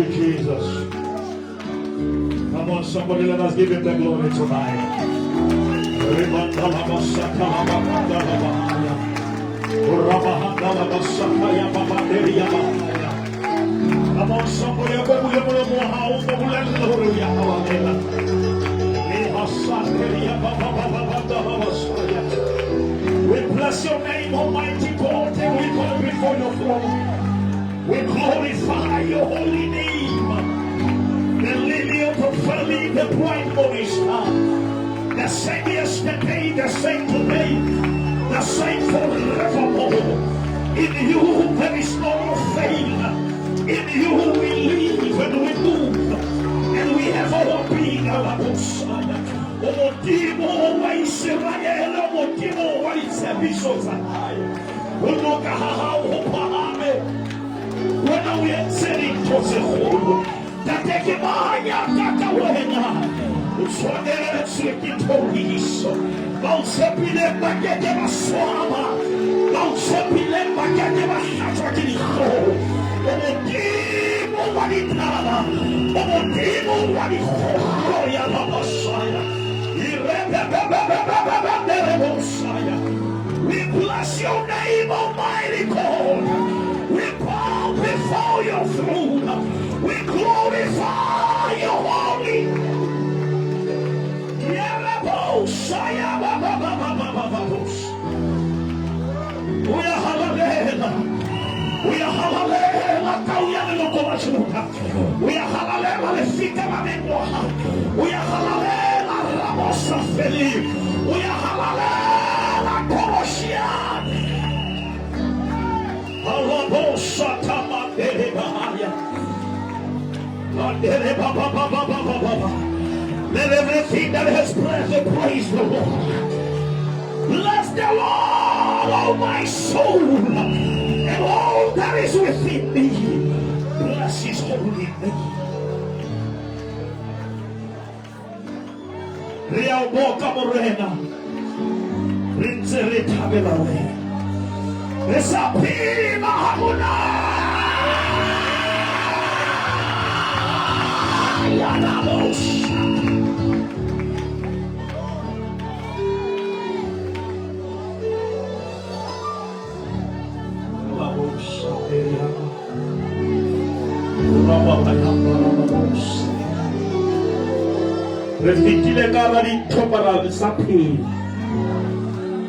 you, Jesus. Come on, somebody, let us give him the glory tonight. Come on, somebody, we bless your name, Almighty God, and we come before your throne. We glorify your holy name. The lily of the valley, the bright morning star, the same yesterday, the same today, the same forevermore. In you there is no fail. In you we live and we move, and we have our being, our Messiah. Modimo wa Israel, Modimo wa Sesotho. When we enter into the hole, that they can buy a catawena, so they're sleeping to release. Don't sepile Bagate Swama, don't sepile Bagate Hataki hole. Modimo Waditana, Modimo Wadikoya Messiah. We bless your name, Almighty God. We bow before your throne. We glorify your holy. We are hallelujah. We are hallelujah. We are hallelujah. We are hallelujah. We are let everything that has breath praise the Lord. Bless the Lord, oh my soul, and all that is within me. Bless his holy name. Real Boca Morena, Rinzerita Belave, Esapima Hamuna, Yanamos. Refitile kabarito para sapi.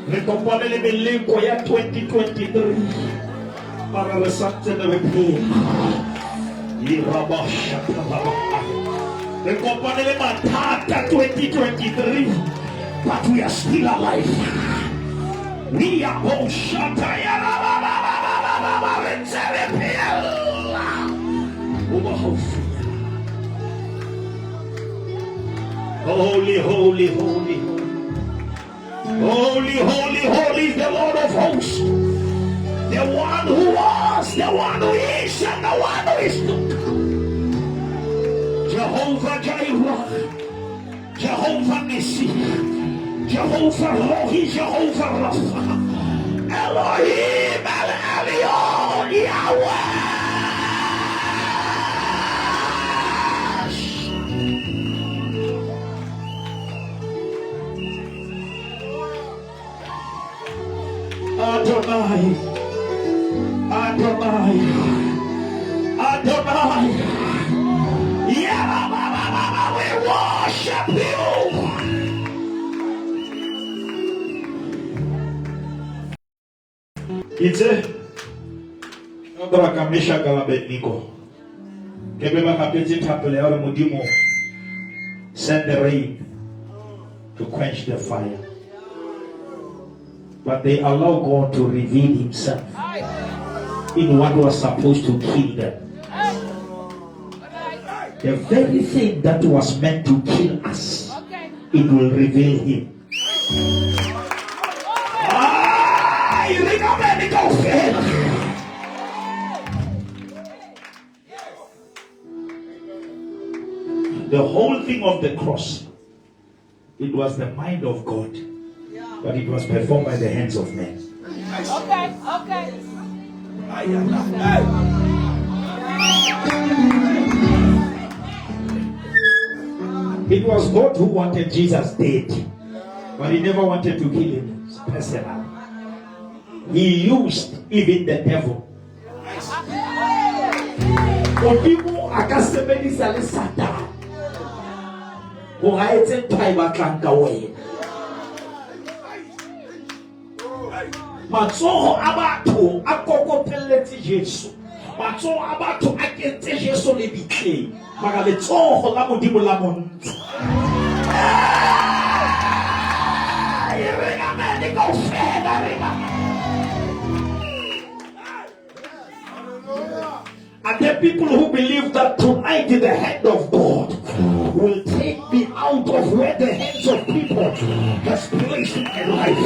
Recompone le melenco ya 2023 para resante de repi. Irabasha kababa. Recompone le matata 2023, but we are still alive. We are all shata ya holy, holy, holy, holy, holy, holy is the Lord of hosts, the one who was, the one who is, and the one who is to come. Jehovah Jireh, Jehovah Nissi, Jehovah Rohi, Jehovah Rapha, Elohim, El Elyon, Yahweh. Adonai, Adonai, Adonai, yeah, we worship you. Itse, Andra Kamisha Galabetniko, Kebeba Kapeti Tapele or Modimo, send the rain to quench the fire. But they allow God to reveal himself in what was supposed to kill them. The very thing that was meant to kill us, it will reveal him. The whole thing of the cross, it was the mind of God. But it was performed by the hands of men. Okay, okay. It was God who wanted Jesus dead, but he never wanted to kill him personally. He used even the devil. Modimo akasebedisa le Satan. Go ha etse ntwa ba tlang ka wena. Matsoho a batho a kokopelletse Jesu. Matsoho a batho a kentse Jesu le bitleng. Mara letsoho la Modimo la montsha. And there are people who believe that tonight the hand of God will take me out of where the hands of people has placed in my life.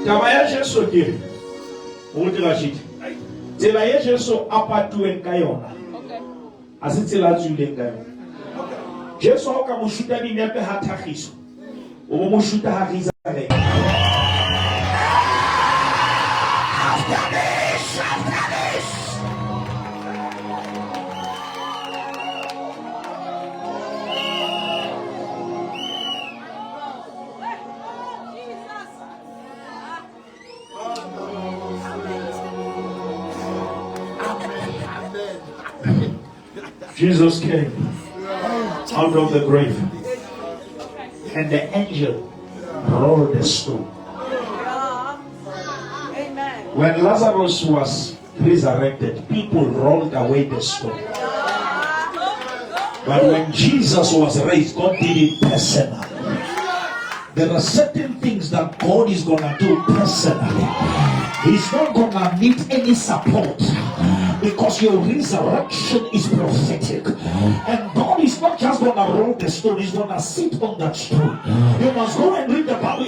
Kamaya Jesu ke o dira shit. Tsela ye Jesu a patueng ka yona. A se tsela tsuleng ka yona. Jesu o ka mo shuta dinepe ha thagiso. O mo shuta ha riza re. After this. Jesus came out of the grave, and the angel rolled the stone. When Lazarus was resurrected, people rolled away the stone. But when Jesus was raised, God did it personally. There are certain things that God is going to do personally. He's not going to need any support, because your resurrection is prophetic. And God is not just going to roll the stone, He's going to sit on that stone. You must go and read the Bible.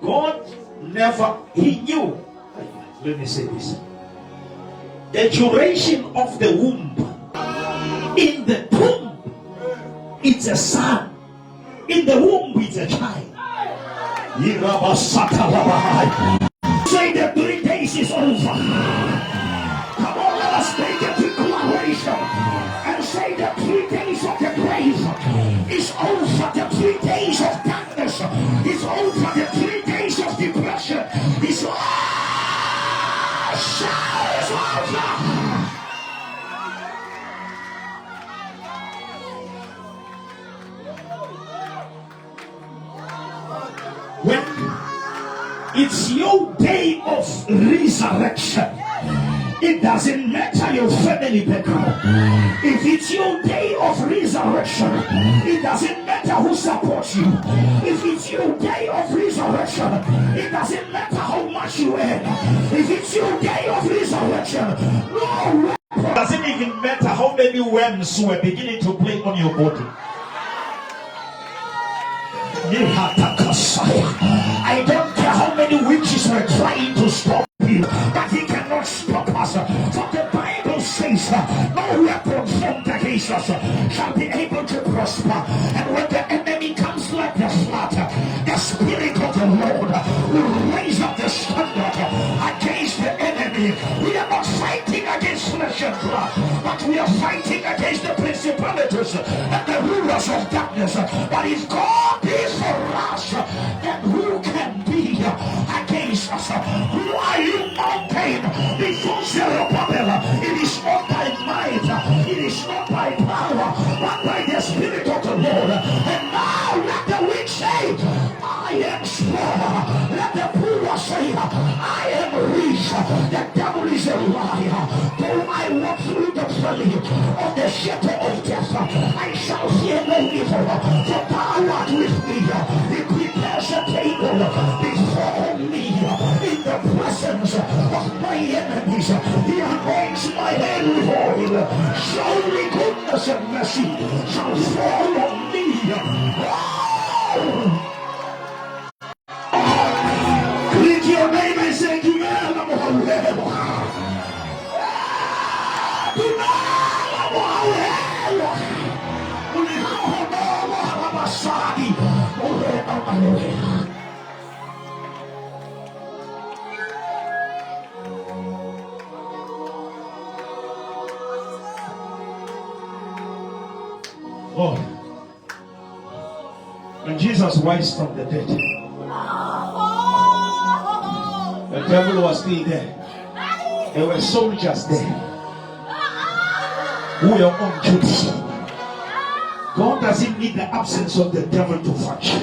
God never, He knew. Let me say this. The duration of the womb. In the tomb, it's a son. In the womb, it's a child. Say that 3 days is over. Come on, let us make a declaration and say that 3 days of the grave is over. The 3 days of darkness is over. The 3 days of depression is over. When it's your day of resurrection, it doesn't matter your family background. If it's your day of resurrection, it doesn't matter who supports you. If it's your day of resurrection, it doesn't matter how much you earn. If it's your day of resurrection, no, it doesn't even matter how many worms were beginning to play on your body. I don't care how many witches were trying to stop you, but he cannot stop us. For the Bible says, no weapon formed against us shall be able to prosper. And when the enemy comes like the flood, the Spirit of the Lord will raise up the standard against the enemy. We are not fighting against flesh and blood, but we are fighting against the principalities and the rulers of darkness. But if God is for us, then who can be against us? Who are you, mountain? Before Zerubbabel, it is not by might, it is not by power, but by the Spirit of the Lord. And now let the weak say, I am strong. Let the poor say, I am rich. The devil is a liar. Though I walk through the valley of the shadow of death, I shall fear no evil, for thou art with me. He prepares a table before me enemies. He anoints my head with oil. Surely goodness and mercy shall fall on me. Click your name and say, oh, when Jesus rise from the dead, the devil was still there. There were soldiers there who were on duty. God doesn't need the absence of the devil to function.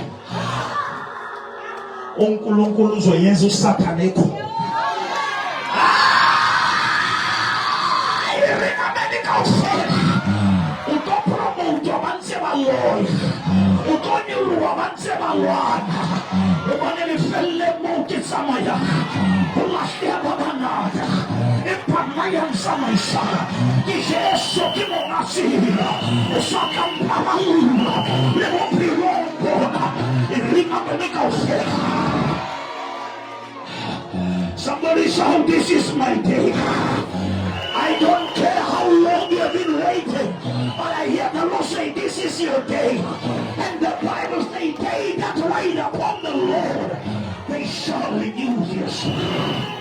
Onkulunkulu zo yenzu sataneko. Somebody shout, this is my day. I don't care how long you have been waiting, but I hear the Lord say, this is your day. And the Bible says, they that wait upon the Lord, they shall renew their strength.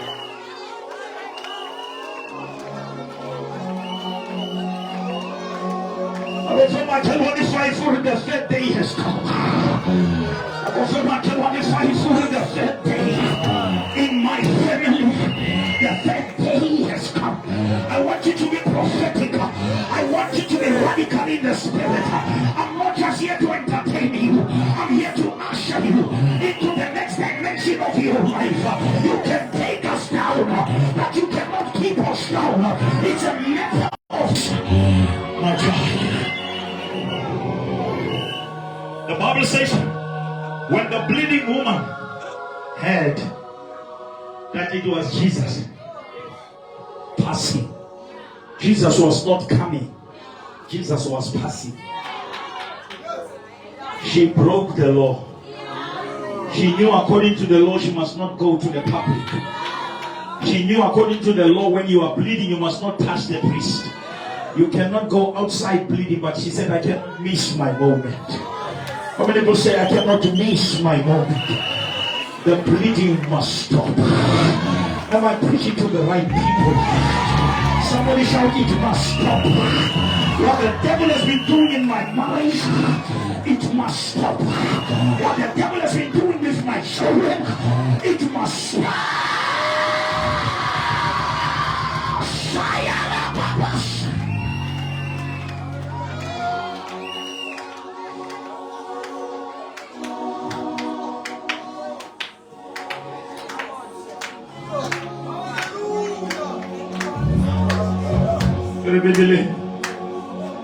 I tell what if I for the third day has come. I tell what if I for the third day in my family. The third day has come. I want you to be prophetic. I want you to be radical in the spirit. I'm not just here to entertain you. I'm here to usher you into the next dimension of your life. You can take us down, but you cannot keep us down. It's a matter of my God. The Bible says, when the bleeding woman heard that it was Jesus passing, Jesus was not coming, Jesus was passing. She broke the law. She knew according to the law she must not go to the public. She knew according to the law when you are bleeding you must not touch the priest. You cannot go outside bleeding, but she said, I cannot miss my moment. How many people say, I cannot miss my moment? The bleeding must stop. Am I preaching to the right people? Somebody shout, it must stop. What the devil has been doing in my mind, it must stop. What the devil has been doing with my children, it must stop.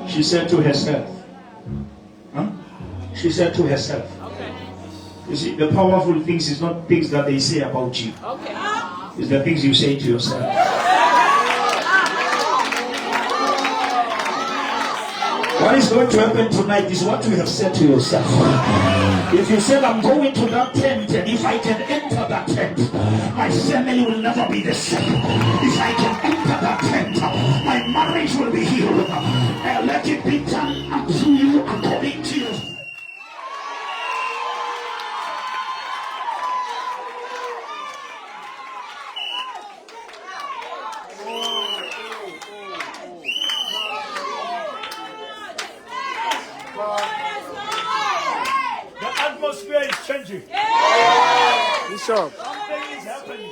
She said to herself, she said to herself, you see, the powerful things is not things that they say about you. It's the things you say to yourself. What is going to happen tonight is what you have said to yourself. If you said, I'm going to that tent, and if I can enter that tent, my family will never be the same. If I can enter that tent, my marriage will be healed. And let it be done unto you according to you. The atmosphere is changing. Bishop. Something is happening.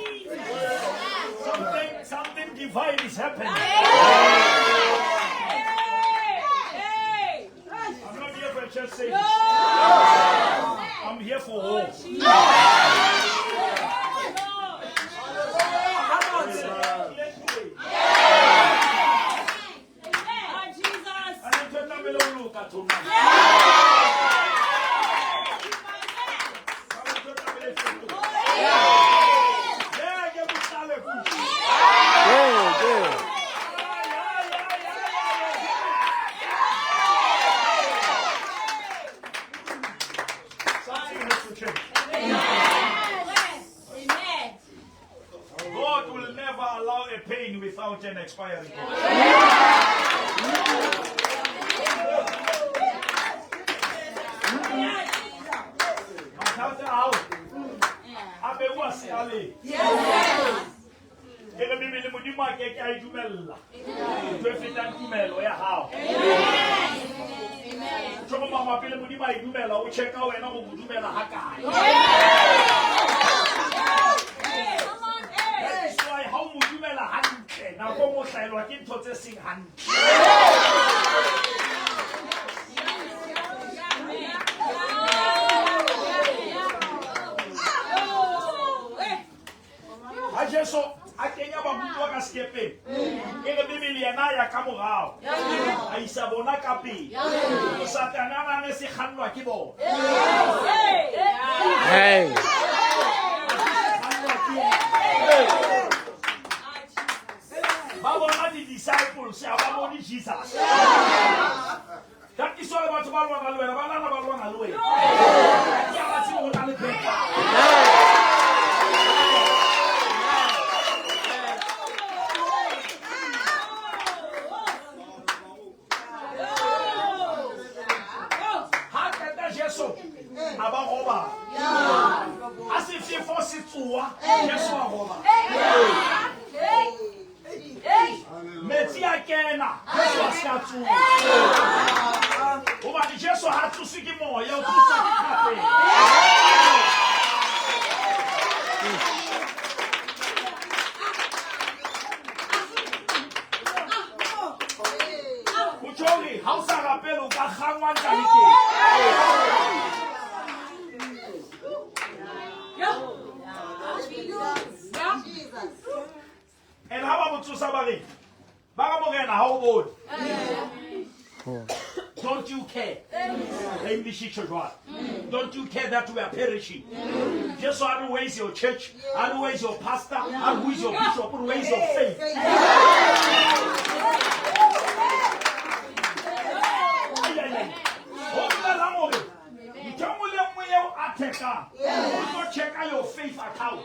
Something divine is happening. I'm not here for a church service. I'm here for all. account and expiring. Modimo a ke a dumella tlo fetang tumelo ya hao. Tlo mama pele Modimo a dumela o checka wena go dumela ha kae. So I how mo dumela hantle na go mo hlaelwa ke ntho tse seng hantle. A Jesu a kenya ba butwa ka skepeng e re Bibele yana ya ka morao a isa bona ka pele Satana ne se khanwa ke bona hey ba bona di disciples ya ba bona Jesus that is all about ba lwana le wena ba lana ba lwana le wena ya ba tsi go na le peka Abaroba. As if you force it to what? Yes, Abaroba. Metia Kena. Yes, Wasatu. Over the Jesu had to see more. You have to Kuchori, Hausa Rapelo, Kahanwan Kaliki. And how about to somebody? How old? Don't you care? Don't you care that we are perishing? Just always your church, always your pastor, always your bishop, always your faith. Check out your faith account.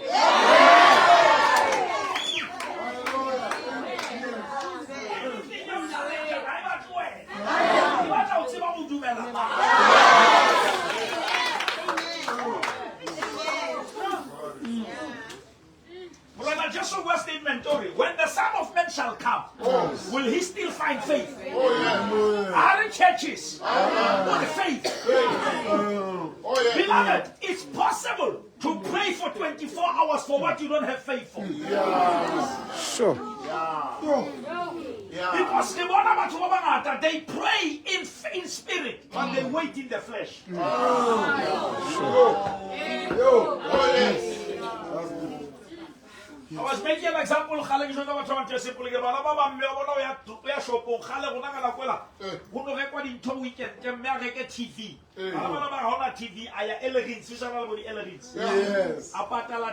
When the Son of Man shall come, will he still find faith? Are churches with faith? Beloved, it's possible to pray for 24 hours for what you don't have faith for. Sure. Because the one they pray in spirit, but they wait in the flesh. I was making an example. TV.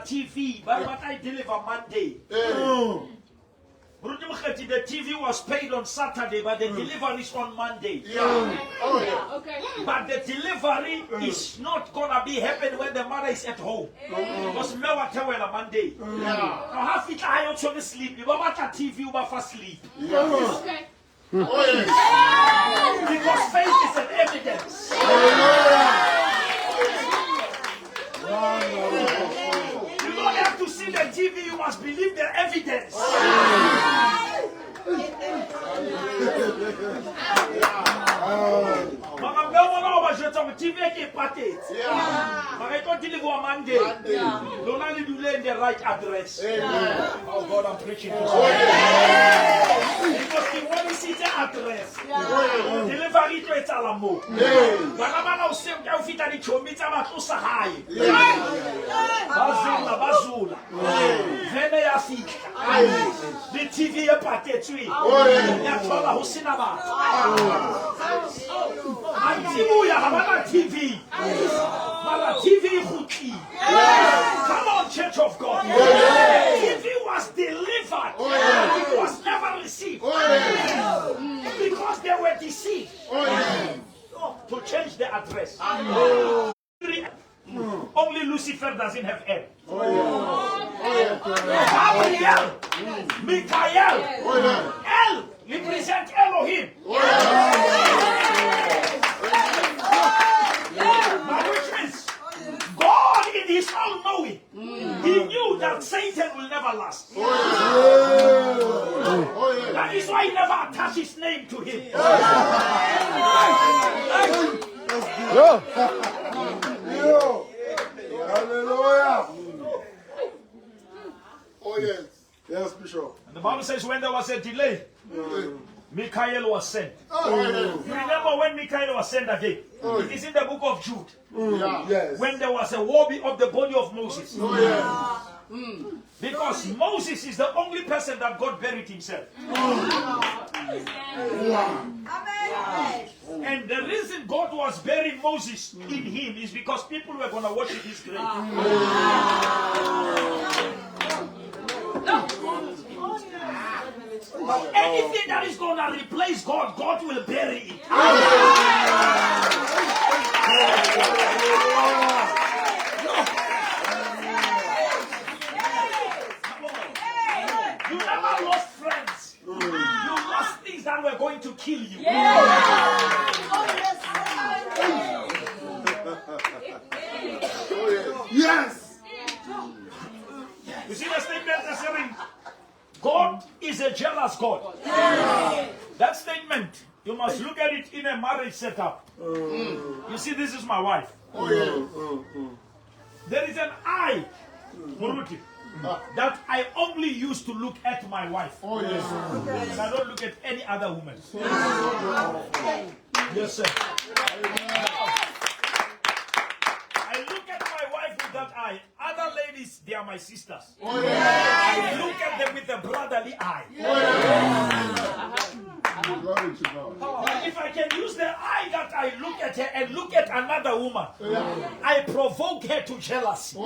TV, but I deliver Monday. The TV was paid on Saturday, but the delivery is on Monday. Okay. But the delivery is not gonna be happen when the mother is at home. Because me wa tell on Monday. Now half it I also sleep. You want TV over for sleep. Okay. Because faith is an evidence. You don't have to see the TV, you must believe the evidence. TV qui est pâté. Mais quand il voit Monday, don't only do the right address. Oh God, I'm preaching to you. Because he wants to see the address. Delivery to it à la mot. Banana au sem ka ufita ni chomita matusa hai. Bazula. Vene ya fika. The TV est pâté tu. Ya tola husina ba. Antibuya habana TV. Mala TV huki. Come on, Church of God. TV was delivered. It was never received. Because they were deceived. To change the address. Only Lucifer doesn't have air. Gabriel, Michael, El represent Elohim. Which means God in his all-knowing, he knew that Satan will never last. That is why he never attached his name to him. Hallelujah. Oh yes. Yes, Bishop. And the Bible says when there was a delay, Michael was sent. You remember when Michael was sent again? It is in the book of Jude. Yes. When there was a war of the body of Moses. Because Moses is the only person that God buried himself. And the reason God was burying Moses in him is because people were going to worship his grave. But anything that is going to replace God, God will bury it. You never lost friends. You lost things that were going to kill you. Yes. You see the statement that's saying, God is a jealous God. That statement, you must look at it in a marriage setup. You see, this is my wife. There is an eye, Muruti, that I only use to look at my wife. And I don't look at any other woman. Yes, sir. I look at my wife with that eye. Other ladies, they are my sisters. I look at them with a brotherly eye. Glory to God. But if I can use the eye that I look at her and look at another woman, I provoke her to jealousy.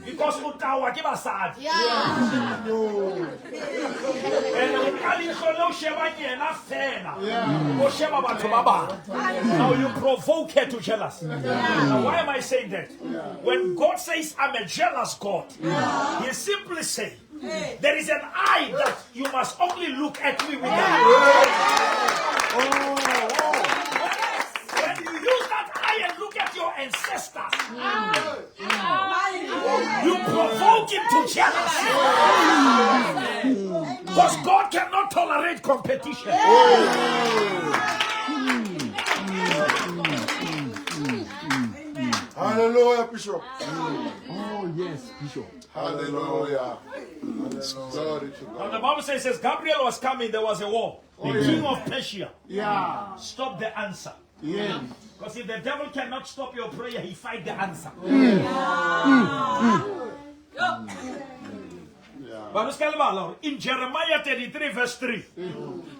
Because utawa ke basadi. And now you provoke her to jealousy. Now why am I saying that? When God says I'm a jealous God, he simply say there is an eye that you must only look at me with that. When you use that eye and look at your ancestors, you provoke him to jealousy. Because God cannot tolerate competition. Hallelujah, Bishop. Oh, yes, Bishop. Hallelujah. Glory to Now God. the Bible says as Gabriel was coming, there was a war. The king of Persia stopped the answer. Because if the devil cannot stop your prayer, he fight the answer. In Jeremiah 33 verse 3,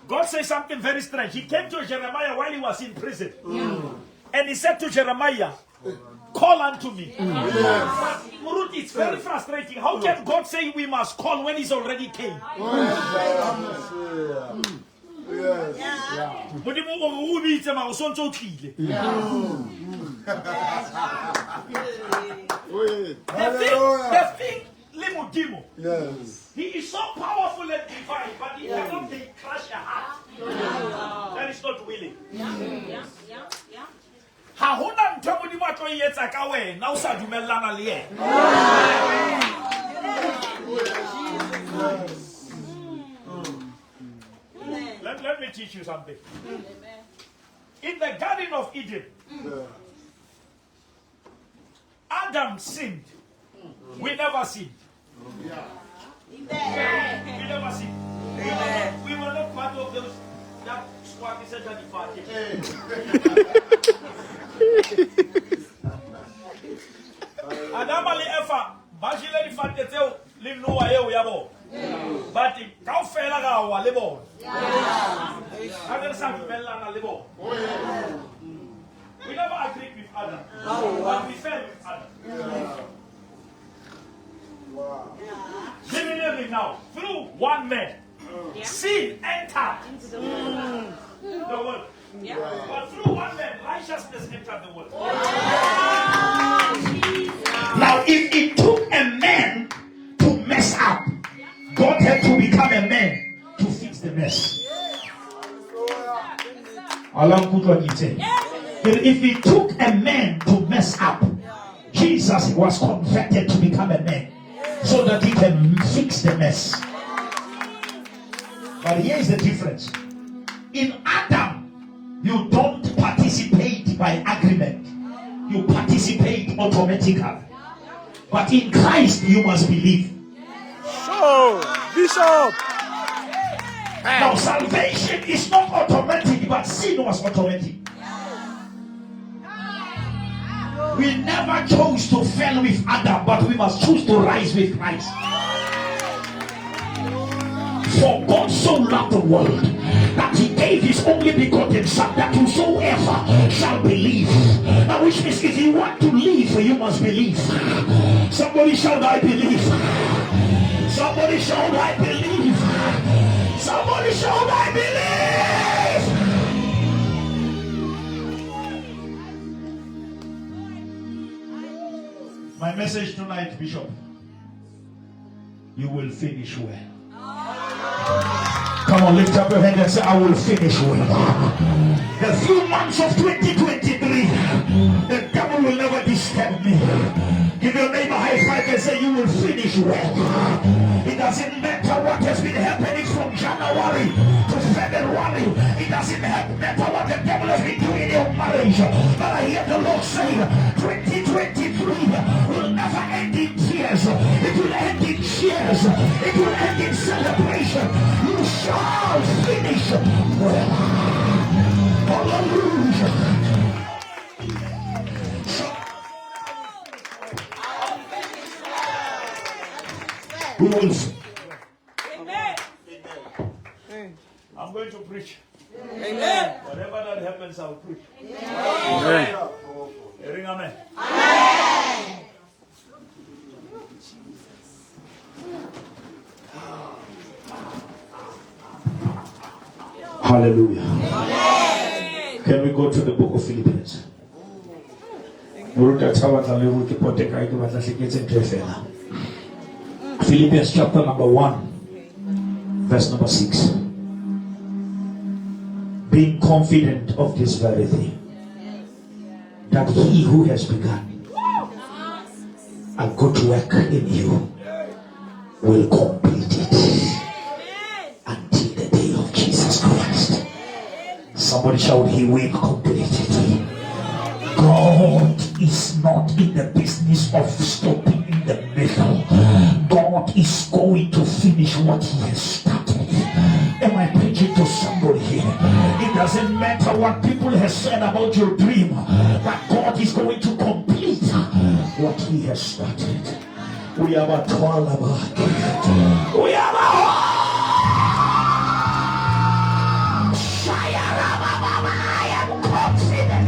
God says something very strange. He came to Jeremiah while he was in prison. And he said to Jeremiah, call unto me. Murut, it's very frustrating. How can God say we must call when he's already came? Modimo o bitse ma o sontse o tlile. The thing, Modimo. He is so powerful and divine, but he cannot crush a heart that is not willing. Ha hona ntho Modimo a tlo e etsa ka wena o sa dumellana le yena. Let me teach you something. In the Garden of Eden, Adam sinned. We never sinned. We never sinned. We were not part of those that squad is at Adam ali efa bajile di fateteo li noa yeo yabo. But kau fela ga wa lebo. Agar sa bella na lebo. We never agreed with Adam. But we fell with Adam. Similarly now, through one man, sin entered. The world. But through one man, righteousness entered the world. Now, if it took a man to mess up, God had to become a man to fix the mess. If it took a man to mess up, Jesus was converted to become a man so that he can fix the mess. But here is the difference. In Adam, you don't participate by agreement. You participate automatically. But in Christ, you must believe. So, Bishop. Now, salvation is not automatic, but sin was automatic. We never chose to fall with Adam, but we must choose to rise with Christ. For God so loved the world that he gave his only begotten Son, that whosoever shall believe. Now, which means if you want to live, you must believe. Somebody shout, I believe. Somebody shout, I believe. Somebody shout, I believe. My message tonight, Bishop, you will finish well. Come on, lift up your hand and say, I will finish well. The few months of 2023, the devil will never disturb me. Give your neighbor a high five and say, you will finish well. It doesn't matter what has been happening from January to February. It doesn't matter what the devil has been doing in your marriage. But I hear the Lord say, 2023 will never end in tears. It will end in cheers. It will end in celebration. You shall finish well. Hallelujah. We will. Amen. I'm going to preach. Amen. Whatever that happens, I'll preach. Amen. Hearing amen. Amen. Hallelujah. Amen. Can we go to the book of Philippians? Philippians chapter number 1, verse number 6. Being confident of this very thing, that he who has begun a good work in you will complete it until the day of Jesus Christ. Somebody shout, he will complete it. God is not in the business of stopping in the middle. God is going to finish what he has started. Am I preaching to somebody here? It doesn't matter what people have said about your dream, but God is going to complete what he has started. We have a call about it. We have a I am confident.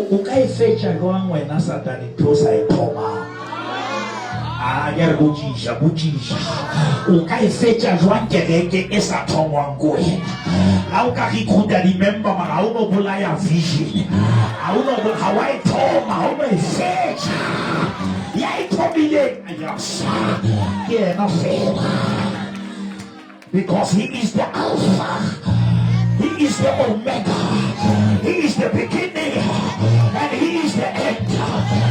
Ukai fecha going when I sat down in close I toma. Ger bujisha. Ukai fecha Juan Kereke esa toma going. How can he could remember my auno bulaya vision? Auno Hawaii toma, auno fecha. Yai tomi le ayas. Yeah, no fail. Because he is the Alpha. He is the Omega. He is the beginning and he is the end.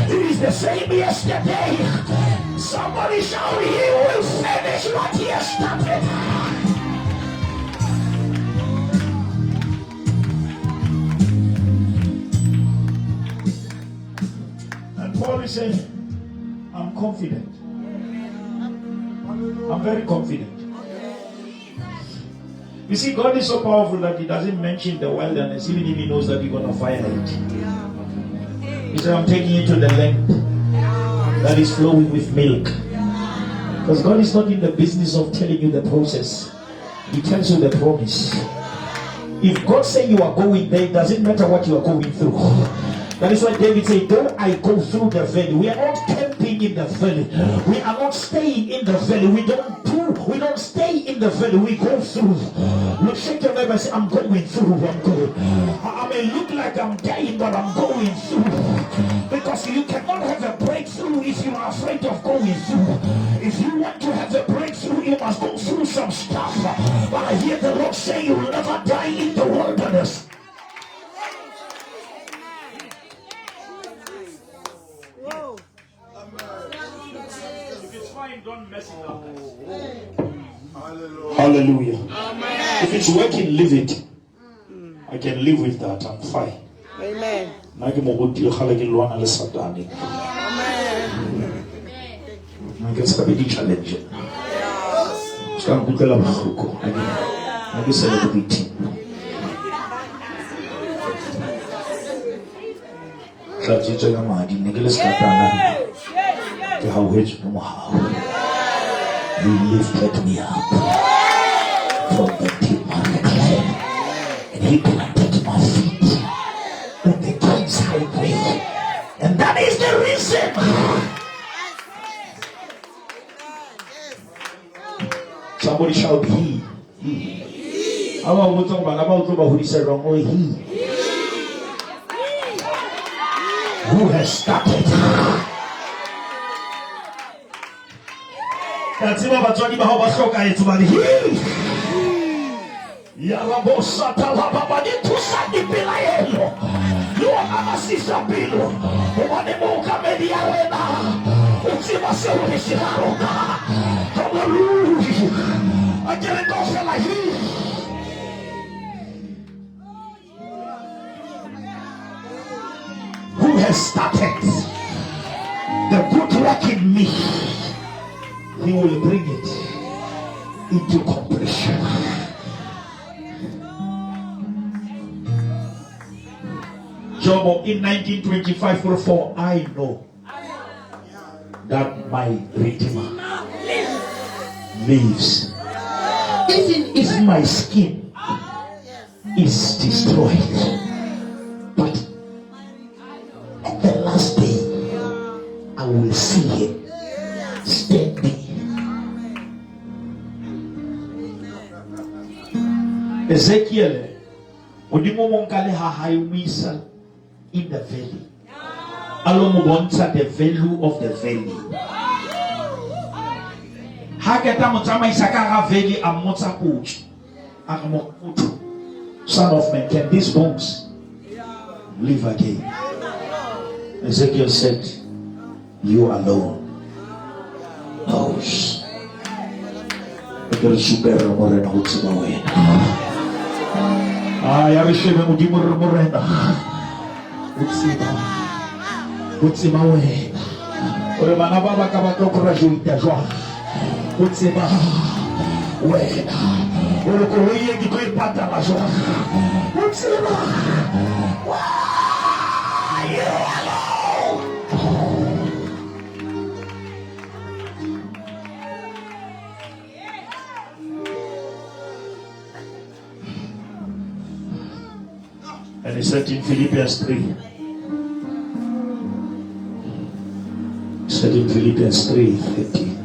He is the same yesterday. Somebody shout, he will finish what he has started. And Paul is saying, I'm confident. I'm very confident. You see, God is so powerful that he doesn't mention the wilderness, even if he knows that you're going to fire it. He said, I'm taking you to the land that is flowing with milk. Because God is not in the business of telling you the process. He tells you the promise. If God say you are going there, it doesn't matter what you are going through. That is why David said, though I go through the valley, we are not camping in the valley. We are not staying in the valley. We don't stay in the valley. We go through. Look, shake your neighbor and say, I'm going through. I'm going. I may look like I'm dying, but I'm going through. Because you cannot have a breakthrough if you are afraid of going through. If you want to have a breakthrough, you must go through some stuff. But I hear the Lord say you will never die in the wilderness. Don't mess it up. Hallelujah. Amen. If it's working, leave it. I can live with that. I'm fine. Amen. He lifted me up from the deep and clay, and he planted my feet on the king's highway, and that is the reason. Somebody shout he. About who said wrong? Oh, he who has started. That's him about Johnny Bahaba Soka. It's about him. Yarabosa Talababa to Sandy Pilaelo. You are Amasisa Bilo. Modimo Camedia Lena. Utima Sewisharoka. Hallelujah. I can't go for like him. Who has started the good work in me? He will bring it into completion. Job in 1925 for I know that my Redeemer lives. Even if my skin is destroyed, but at the last day I will see him standing. Ezekiel, Modimo monkale hahayumisa in the valley. Alomo wanta the value of the valley. Haketa motama isakara valley amota coach. Akamokutu. Son of man, can these bones live again? Ezekiel said, you alone knows. I receive Modimo Morena. Utsima we. Ore bana baba kaba tokora juita joa. Utsima we. Ore ko hiye ki koi pata la joa. Utsima. And he said in Philippians 3. He said in Philippians 3:30.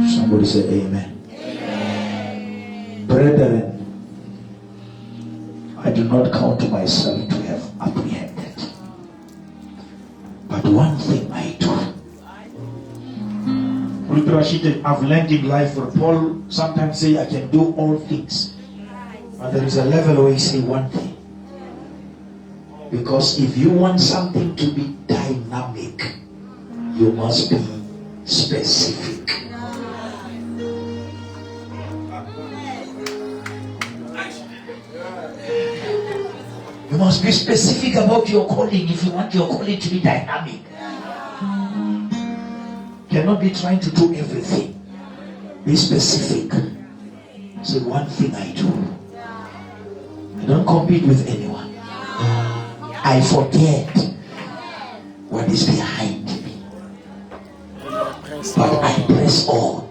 Somebody say amen. Amen. Brethren, I do not count myself to have apprehended. But one thing I do. I've learned in life where Paul sometimes say I can do all things. But there is a level where you say one thing. Because if you want something to be dynamic, you must be specific. You must be specific about your calling if you want your calling to be dynamic. You cannot be trying to do everything. Be specific. Say one thing I do. I don't compete with anyone. I forget what is behind me. But I press on.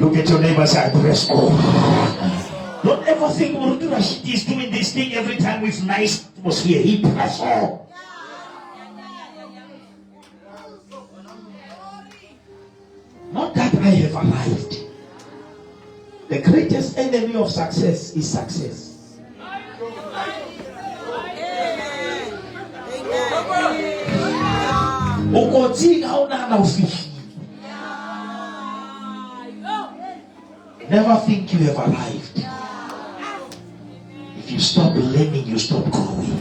Look at your neighbor, say, I press on. Don't ever think Murutu Rashid is doing this thing every time with nice atmosphere. He press on. Not that I have arrived. The greatest enemy of success is success. Never think you have arrived. If you stop learning, you stop growing.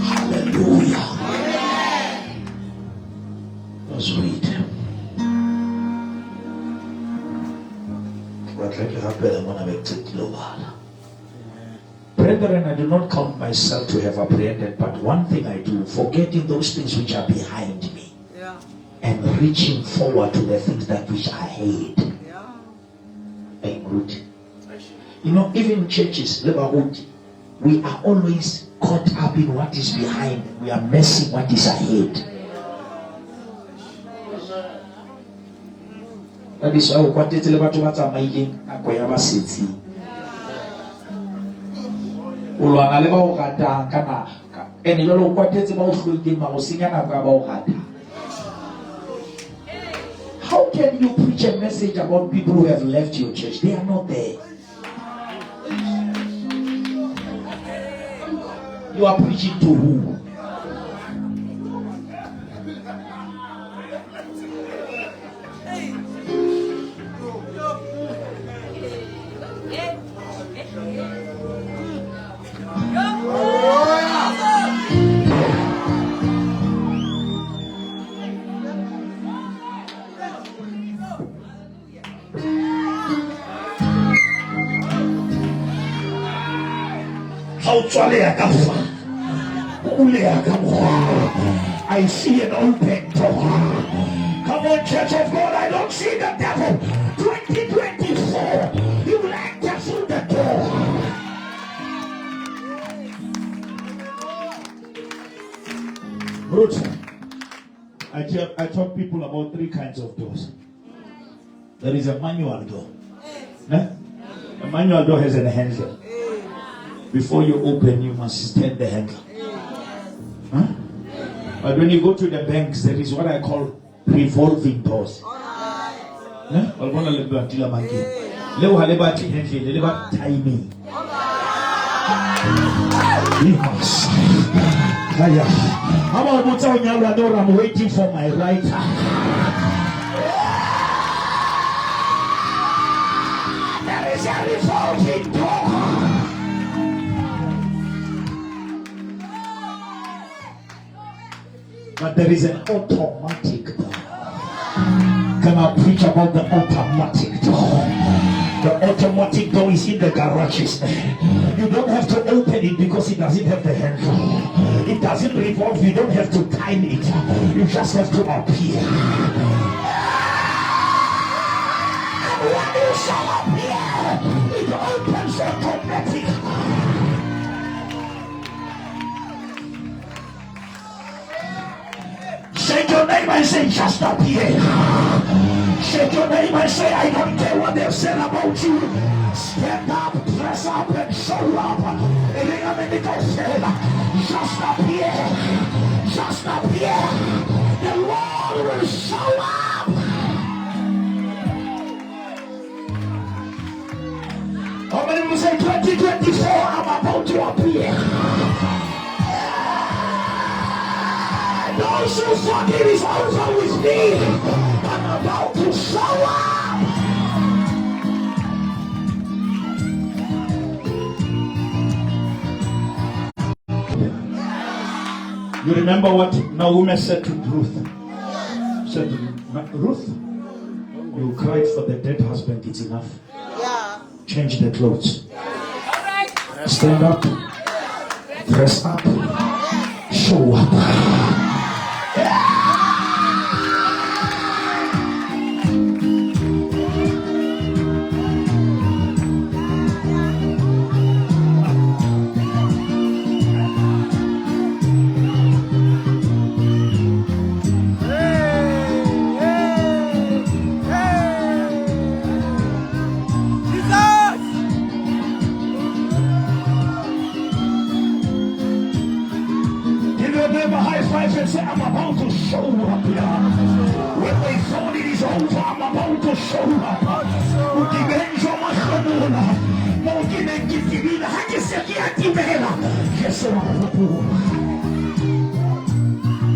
Hallelujah. Let's read. Brethren, I do not count myself to have apprehended, but one thing I do, forgetting those things which are behind me, and reaching forward to the things that which are ahead. You know, even in churches, we are always caught up in what is behind. We are missing what is ahead. That is why what is the matter about making a koyama city. Ulwana leba ukata kana eni lolo kwatetse ba uhlweke ma usinya na ba ukata. How can you preach a message about people who have left your church? They are not there. You are preaching to who? I see an open door. Come on, Church of God, I don't see the devil. 2024, you will enter through the door. Ruth, I taught people about 3 kinds of doors. There is a manual door. A manual door has a handle. Before you open, you must turn the handle. But when you go to the banks, there is what I call revolving doors. Timing. I'm waiting for my right hand. There is a revolving door. But there is an automatic door. Can I preach about the automatic door? The automatic door is in the garages. You don't have to open it because it doesn't have the handle. It doesn't revolve. You don't have to time it. You just have to appear. When you shall appear, it opens automatic. Shake your name and say, just up here. Shake your name and say, I don't care what they've said about you. Stand up, dress up, and show up. Just up here. Just up here. The Lord will show up. How many will say 2024, I'm about to appear? Those who thought it is over with me, I'm about to show up. You remember what Naomi said to Ruth? She said, Ruth, you cried for the dead husband, it's enough. Yeah. Change the clothes. Stand up. Dress up. Show up. your neighbor high five and say, I'm about to show up here. When they thought it is over, I'm about to show up.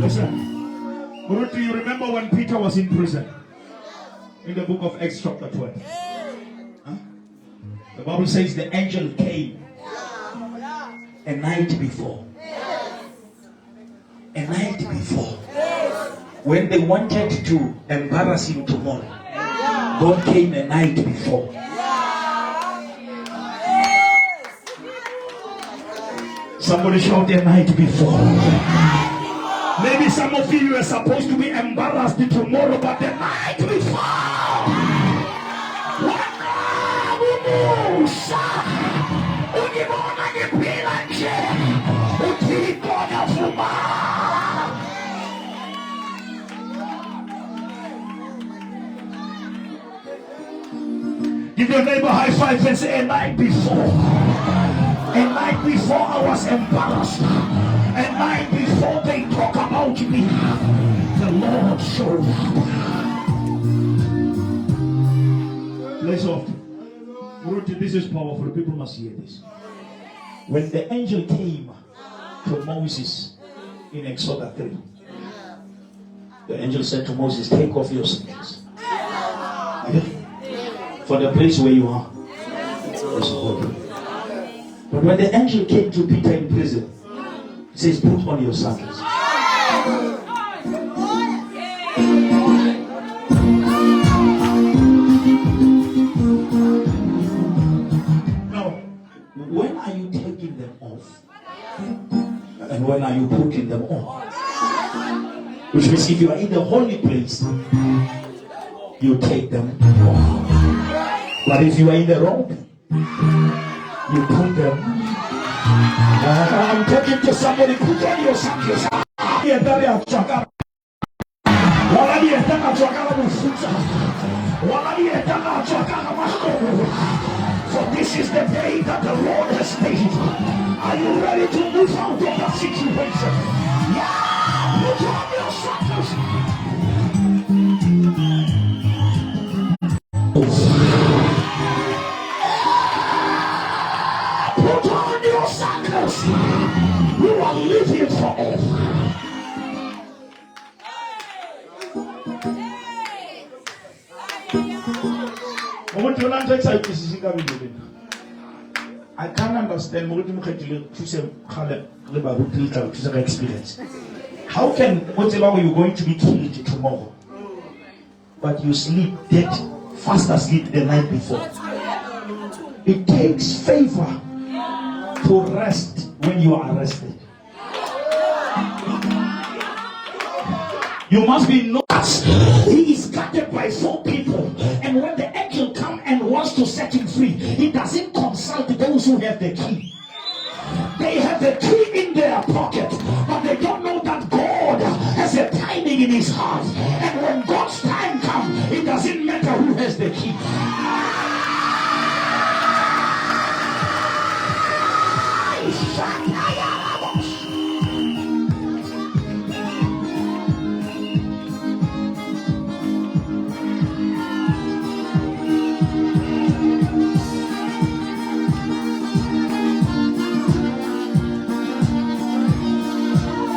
Listen, do you remember when Peter was in prison? In the book of Acts chapter 12. Huh? The Bible says the angel came a night before. A night before. When they wanted to embarrass him tomorrow, God came a night before. Somebody shout a night before. Maybe some of you are supposed to be embarrassed tomorrow, but the night before. Give your neighbor high five and say, a night before. A night before I was embarrassed. A night before they talk about me. The Lord showed up. Place off. This is powerful. People must hear this. When the angel came to Moses in Exodus 3, the angel said to Moses, take off your sandals. For the place where you are is holy. But when the angel came to Peter in prison, he says, put on your sandals. Now, when are you taking them off? And when are you putting them on? Which means if you are in the holy place, you take them off. But if you are in the robe, you put them. I'm talking to somebody. Put on your sandals. For this is the day that the Lord has made. Are you ready to move out of that situation? Yeah! Put on your sandals. Put on your sandals. You are living forever. I can't understand experience. How can whatever you're going to be killed tomorrow, but you sleep dead, fast asleep the night before? It takes favor to rest when you are arrested. You must be noticed. He is guarded by 4 people, and when the angel comes and wants to set him free, he doesn't consult those who have the key. They have the key in their pocket, but they don't know that God has a timing in his heart. And when God's time comes, it doesn't matter who has the key.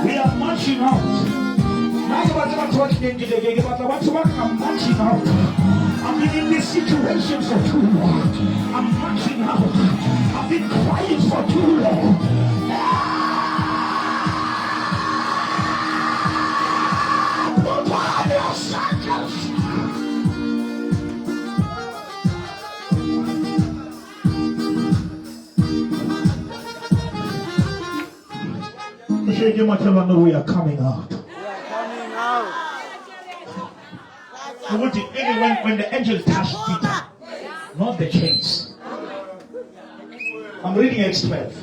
We are marching out. I'm marching out. I've been in this situation for too long. I'm marching out. I've been crying for too long. Put on your sandals. We are coming out. When the angel touched Peter, not the chains. I'm reading Acts 12.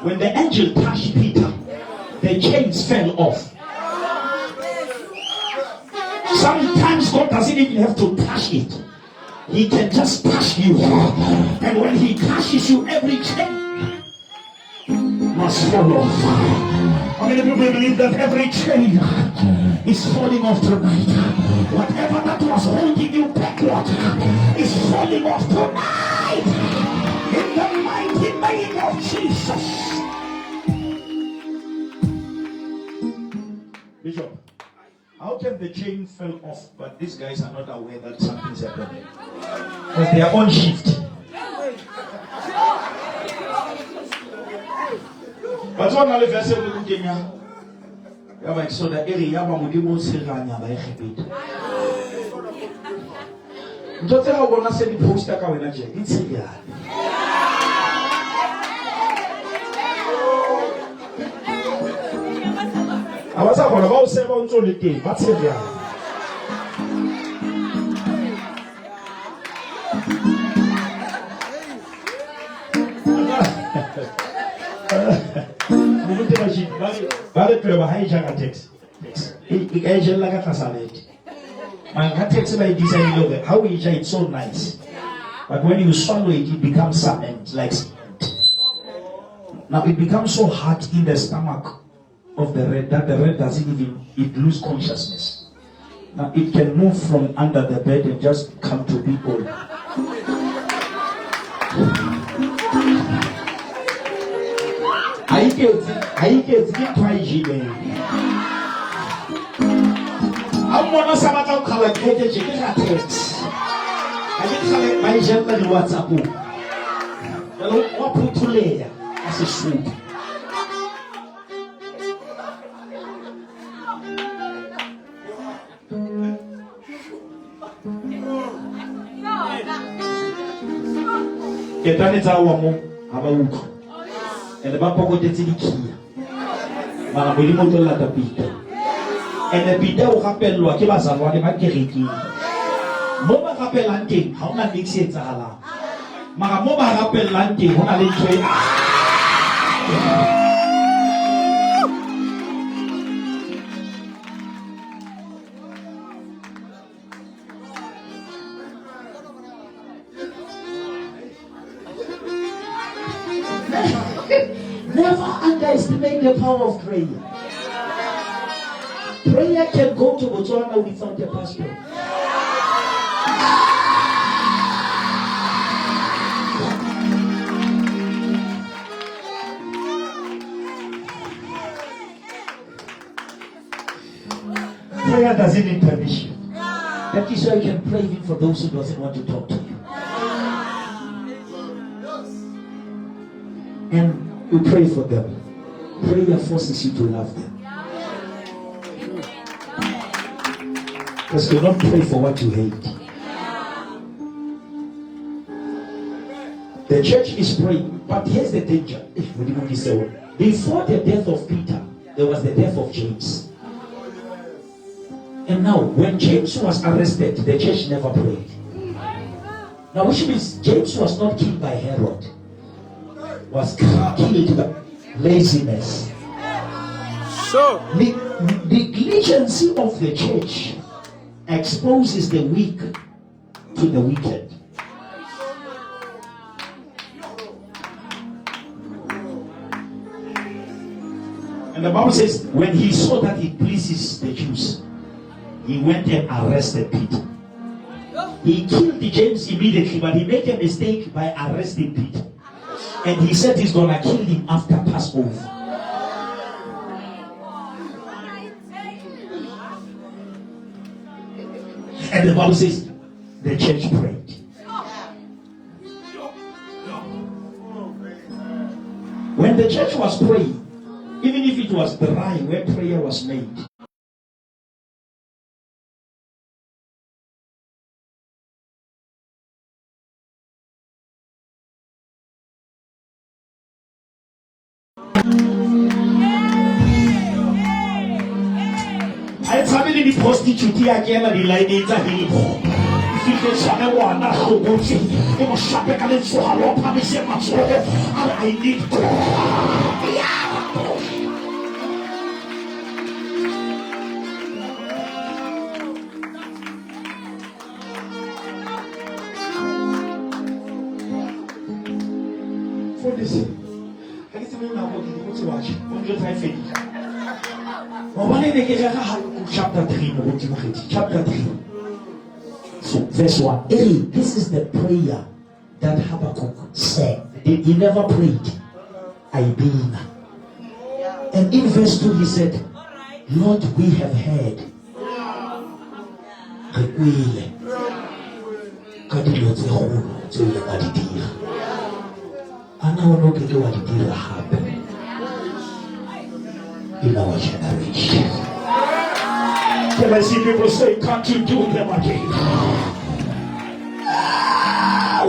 When the angel touched Peter, the chains fell off. Sometimes God doesn't even have to touch it. He can just touch you. And when he touches you, every chain must fall off. How many people believe that every chain is falling off tonight? Whatever that was holding you backward is falling off tonight. In the mighty name of Jesus. Bishop, how can the chain fell off, but these guys are not aware that something's happening? Because they are on shift. But one of the vessels will be so the area Modimo Siranya by Sekete. Don't tell what I said the poster coming at you. It's here. I was about 7 to the day. What's here? How is it so nice? But when you swallow it, it becomes cement, like cement. Now it becomes so hard in the stomach of the red that the red doesn't even, it lose consciousness. Now it can move from under the bed and just come to people. I get twice. I'm one of some other color text. I get my gentleman WhatsApp. What put to lay as a soup. Get on it our mom, have a look. And the Bapoko gets in the key. Modimo told her to beat. And the Peter will happen, Luakibas and what about kerekeng. Moba happen landing, how not mix it Zahala. Maramoba happen landing, who are in trade. Never underestimate the power of prayer. Prayer can go to Botswana without a pastor. Prayer doesn't need permission. That is why you can pray even for those who doesn't want to talk to you. And you pray for them. Prayer forces you to love them. Because you don't pray for what you hate. The church is praying, but here's the danger. Before the death of Peter, there was the death of James. And now, when James was arrested, the church never prayed. Now, which means James was not killed by Herod, was killed by laziness. So, The negligency of the church exposes the weak to the wicked. And the Bible says, when he saw that it pleases the Jews, he went and arrested Peter. He killed James immediately, but he made a mistake by arresting Peter. And he said he's gonna kill him after Passover. And the Bible says the church prayed. When the church was praying, even if it was dry where prayer was made, I family the prostitute again and the lady in the hill. If you can one, not so good, it was shopping and it's so hard. I need for this. I guess I'm not going to watch. I'm just trying to Chapter 3, chapter 3. So, verse 1. Hey, this is the prayer that Habakkuk said. He never prayed. I being. And in verse 2 he said, Lord, we have heard. In our generation. Can I see people say, can't you do them again?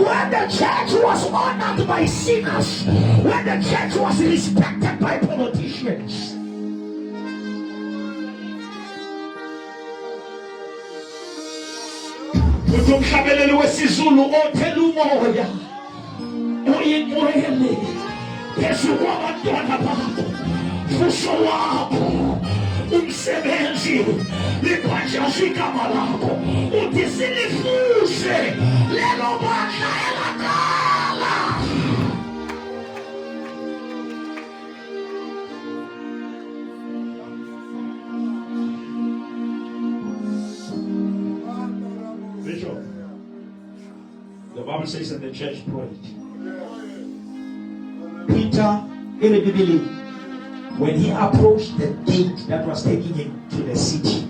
When the church was honored by sinners, when the church was respected by politicians, umsebenzi likwajashika malako utisilifuze lelo bandla elakala. Bishop, the Bible says that the church prayed. Peter in the Bible, when he approached the gate that was taking him to the city,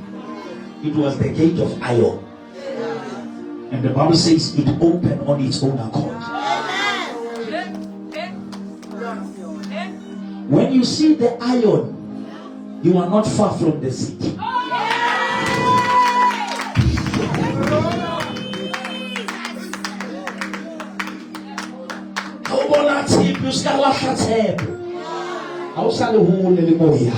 it was the gate of iron. And the Bible says it opened on its own accord. When you see the iron, you are not far from the city. How shall the whole Limoya?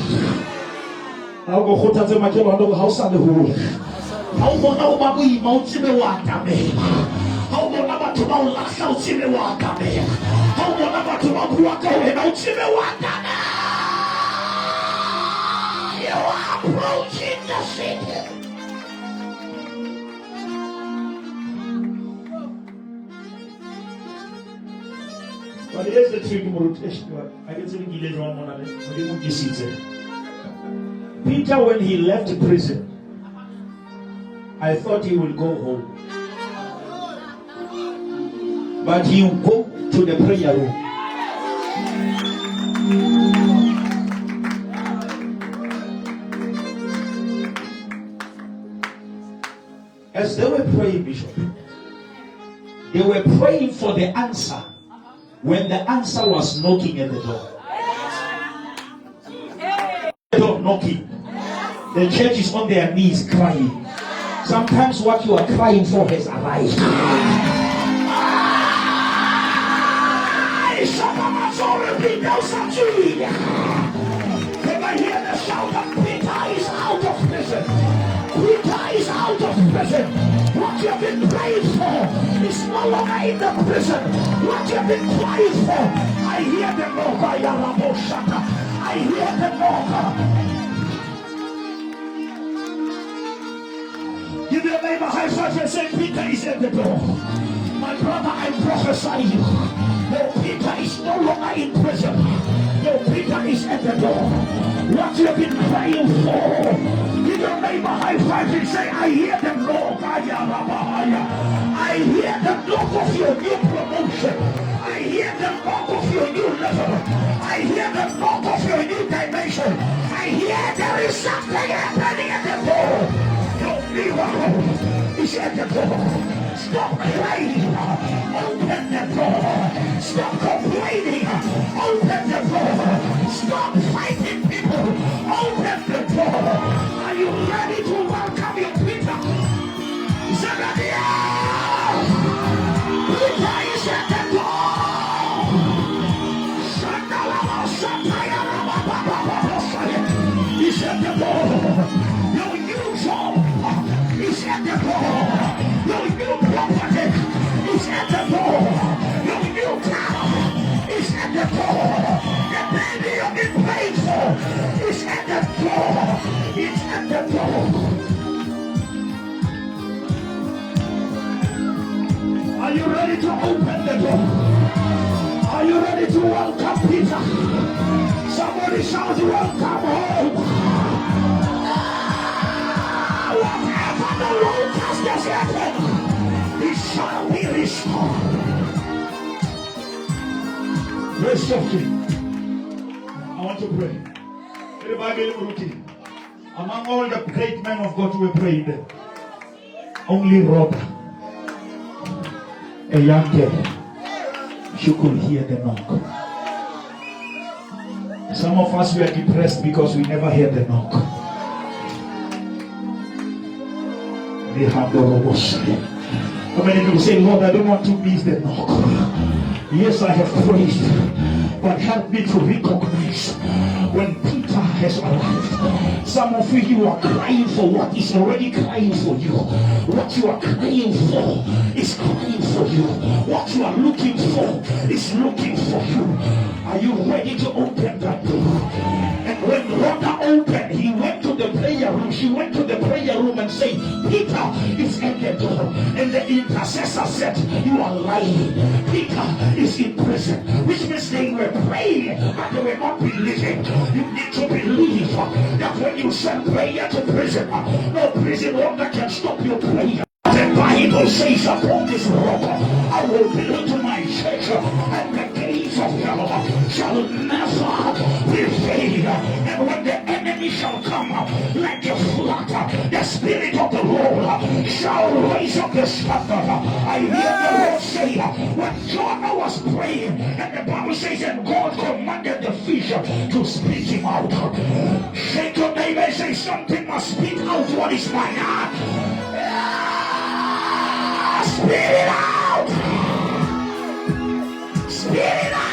How go Hota the Makelon, how shall the whole? How go Babu, Mount Chimewata? How go Naba to Mount Lassau Chimewata? How go Naba to Mount Waka and Mount Chimewata? You are approaching the city. But here's the trick, I can say Peter, when he left prison, I thought he would go home. But he would go to the prayer room. As they were praying, Bishop, they were praying for the answer. When the answer was knocking at the door. The door knocking. The church is on their knees crying. Sometimes what you are crying for has arrived. Can I hear the shout of Peter is out of prison? Peter is out of prison. What you have been praying for is no longer in the prison. What you have been praying for, I hear the knock. I hear the knock. Give your neighbor high five and say, Peter is at the door. My brother, I prophesy you. No, Peter is no longer in prison. No, Peter is at the door. What you have been praying for, give your neighbor high five and say, I hear the knock. I hear the knock of your new promotion. I hear the knock of your new level. I hear the knock of your new dimension. I hear there is something happening at the door. Your miracle is at the door. Stop crying. Open the door. Stop complaining. Open the door. Stop fighting people. Open the door. Are you ready to welcome your Peter? Zebediah! Peter is at the door. He's at the door. Your new job is at the door. Your new property is at the door. Your new car is at the door. The baby you've been praying for is at the door. It's at the door. Are you ready to open the door? Are you ready to welcome Peter? Somebody shout, welcome home. voice softly. I want to pray. Everybody, among all the great men of God who prayed, only Rhoda, a young girl, she could hear the knock. Some of us were depressed because we never heard the knock. How many people say, Lord, I don't want to miss the knock? Yes, I have praised, but help me to recognize when Peter has arrived. Some of you are crying for what is already crying for you. What you are crying for is crying for you. What you are looking for is looking for you. Are you ready to open that door? And when Rhoda opened, he went to the prayer room. She went to the prayer room and said, Peter is at the door. And the intercessor said, you are lying. Peter is in prison. Which means they were praying, but they were not believing. You need to believe that when you send prayer to prison, no prison longer can stop your prayer. The Bible says, upon this rock I will build my church, and the gates of hell shall never prevail. And when the enemy shall come like a flood, the Spirit of the Lord shall raise up the standard. I hear the Lord say, when Jonah was praying, and the Bible says, and God commanded the fish to spit him out. Shake your neighbor and say, something must spit out what is my heart. Spit it out! Spit it out!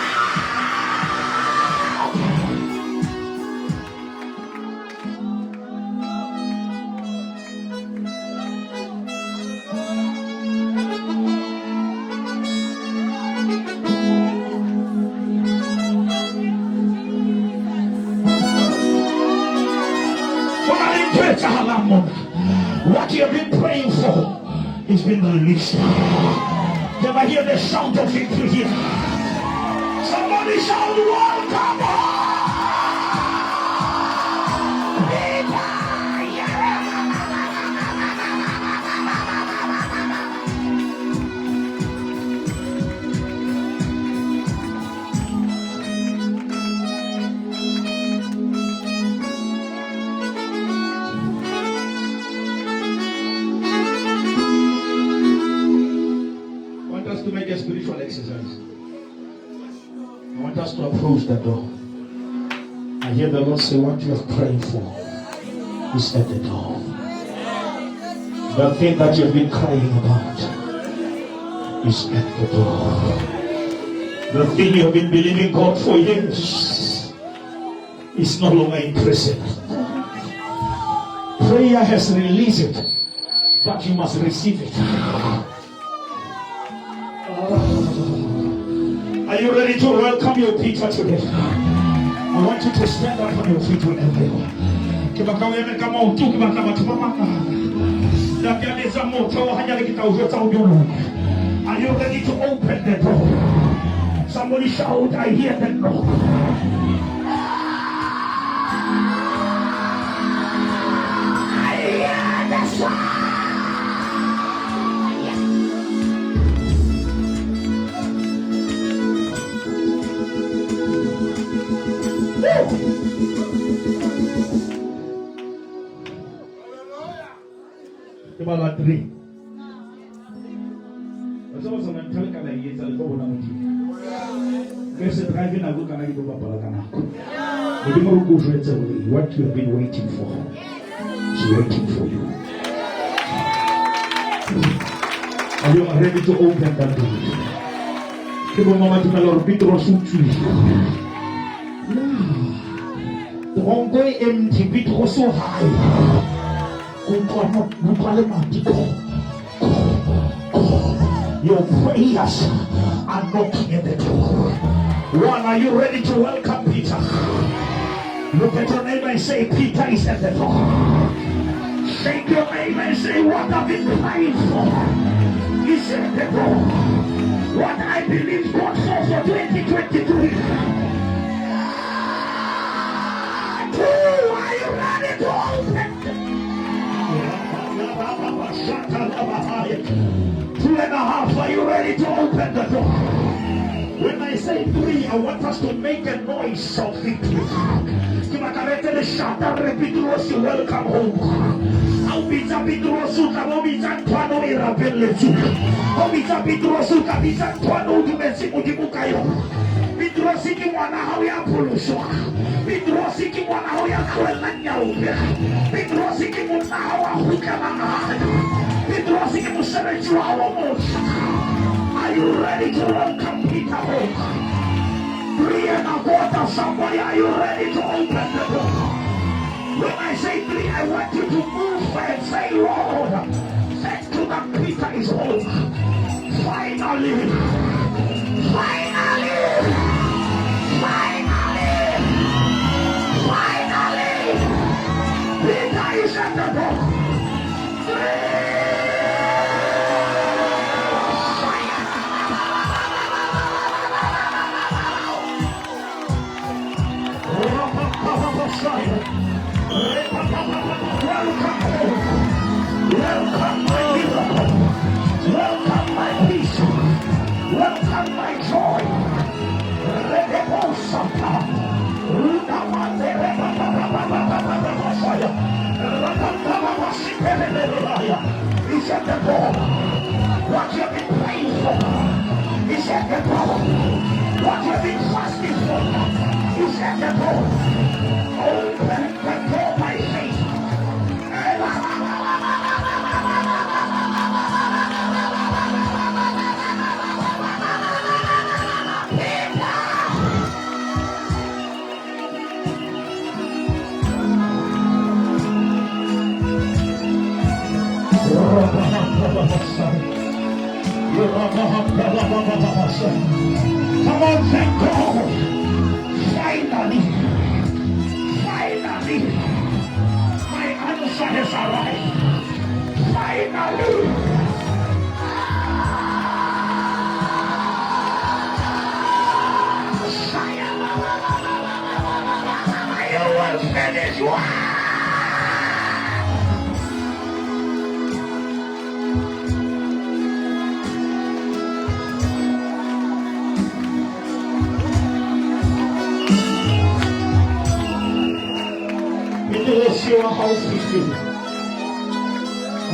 What you have been praying for is been released. Can I hear the sound of victory here? Somebody shout, welcome home! To make a spiritual exercise. I want us to approach the door. I hear the Lord say, what you are praying for is at the door. The thing that you've been crying about is at the door. The thing you've been believing God for years is no longer in prison. Prayer has released it, but you must receive it. Are you ready to welcome your Peter today? I want you to stand up on your feet whenever you are. Are you ready to open the door? Somebody shout, I hear the door. I hear the sound. About 3. What you have been waiting for is waiting for you. Are you ready to open that door? The ongoing empty bit was so high. Your prayers are knocking at the door. One, are you ready to welcome Peter? Look at your neighbor and say, Peter is at the door. Shake your neighbor and say, what I've been crying for is at the door. What I believe God for 2023. Are you ready to open? 2.5, are you ready to open the door? When I say three, I want us to make a noise of victory. Welcome home. Obita Bidrosu, Kamobita Twano Irabeletu. Obita Bidrosu, Kabita Twano Dumesi Mudimukayo. Bidrosiki Wana Hoya Puluswa. Bidrosiki Wana Hoya Kwelanya Ubia. Bidrosiki Munawa Hukana. Bidrosiki Museretu Awamos. Are you ready to welcome Peter home? 3 and a quarter, somebody, are you ready to open the door? When I say 3, I want you to move and say, Lord, thank you that Peter is home. Finally, finally, finally, finally, Peter is at the door. 3. Welcome my miracle. Welcome my peace. Welcome my joy. He's at the door. What you've been praying for is at the door. What you've been fasting for is at the door. Open the door by faith. Come on, thank God. Finally, finally, my answer has arrived. Finally. You will finish well. Your house is filled. I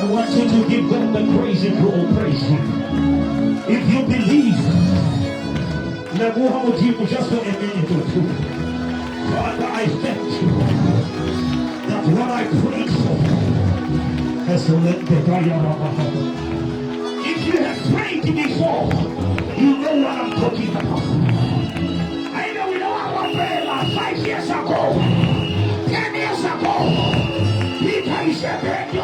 want you to give God the praise and to praise Him. If you believe, let me have Modimo just for a minute or two. Father, I thank you that what I prayed for has led the fire of my heart. If you have prayed before, you know what I'm talking about. I know we know our prayer 5 years ago. 10 years ago, Peter is a big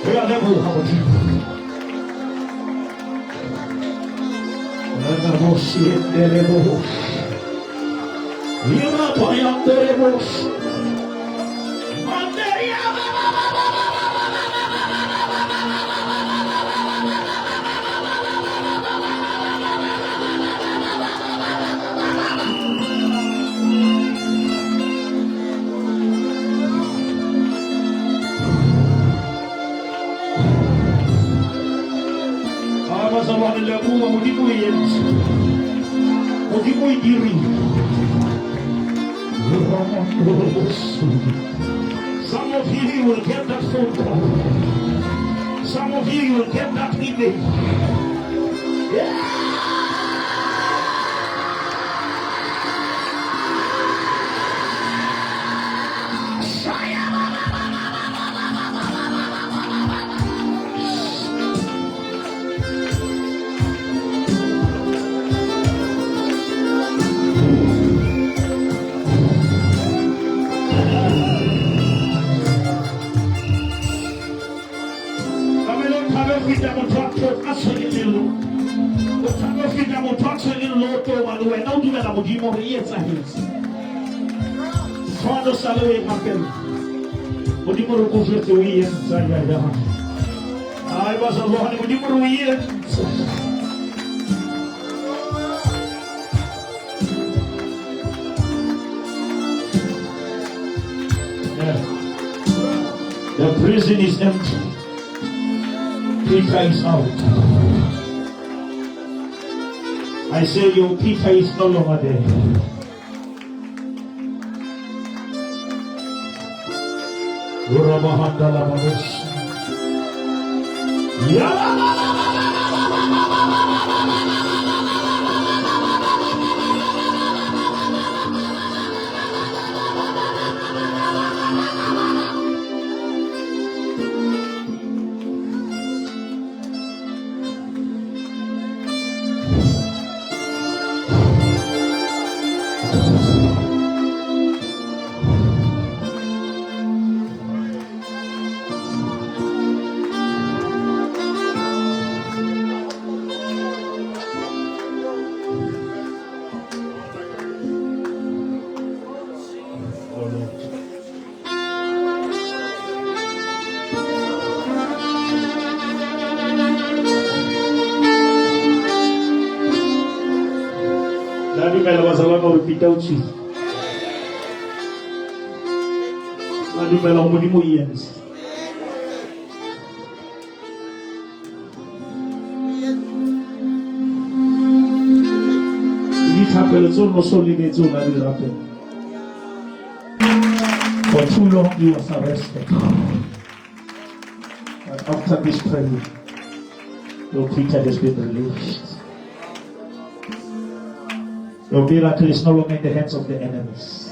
we are never how about you? Some of you will get that phone call. Some of you will get that email. Yeah. Modimo rienza quando sale il martello Modimo rienza ai basa Tuhan Modimo rienza prison is empty. Peter is out. I say your Peter is no longer there. Dumela bazalwane hore Peter o tswile. A dumela Modimo o entse. Dithapelo tseo no so lebetse o na di rapela. For too long he was arrested. But after this prayer, your Peter has been released. Your miracle is no longer in the hands of the enemies.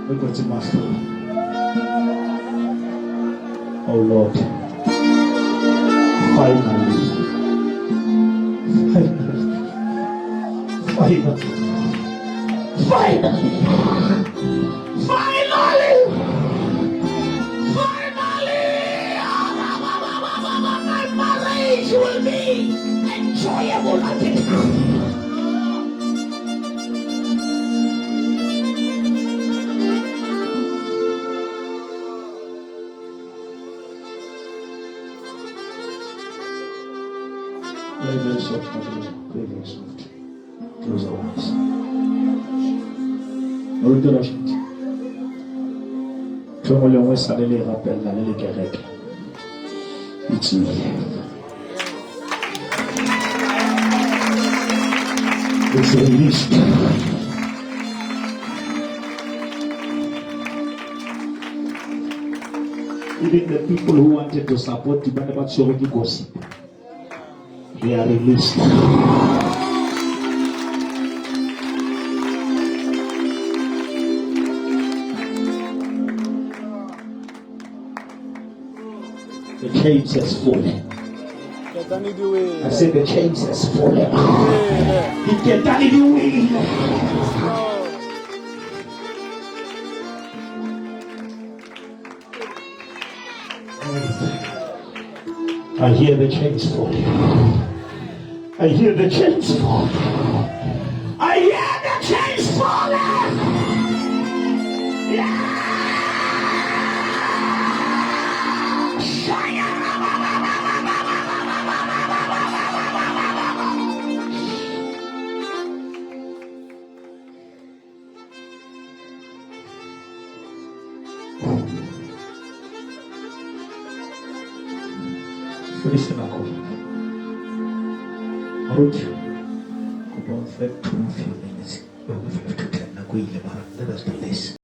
We go to Master. Oh Lord, finally, my marriage will be enjoyable again. Very soft, very soft. Close our eyes. Tremolons ça les rappelle là les kerekeng. It's me. It's released. Even the people who wanted to support you, but sorry gossip. They are released. The chains has fallen. I said the chains has fallen. It can tell you I hear the chains falling. I hear the chains falling. I hear the chains falling. Yeah. Listen, Root, about 2 minutes, 5 to 10, let us do this.